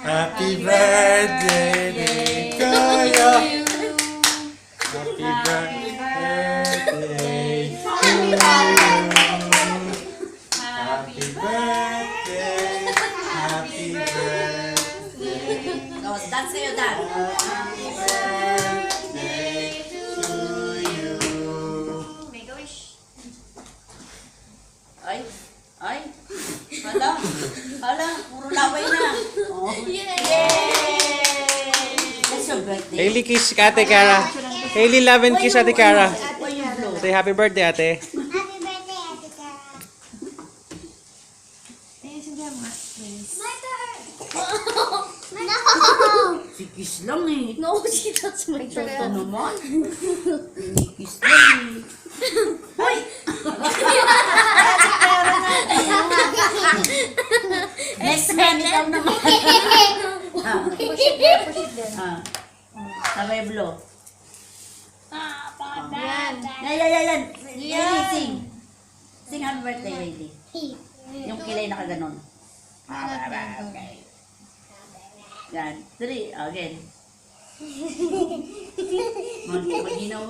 Happy birthday to you. Happy birthday to you. Happy birthday. Happy birthday. Oh, dance kayo, dance. Happy birthday to you. Make a wish. Ay, ay. Hala, hala, puro laway na. Oh. That's your birthday. Hailey, kiss Ate Cara. Hailey, love and kiss Ate Cara. Why you blow? Say happy birthday, Ate. Happy birthday, Ate Cara. Ayun, sige mga. Please. My turn. No. Si kiss lang eh. No, she touched my Ito turn. naman. Kiss lang eh. Hoy! Next man, ikaw naman. Push it there, push it there. Sabay blow. Yan. Yan. Hailey, sing. Sing happy birthday, Hailey. Yung kilay na kaganon. Yan. 3, again. Mag-ginaw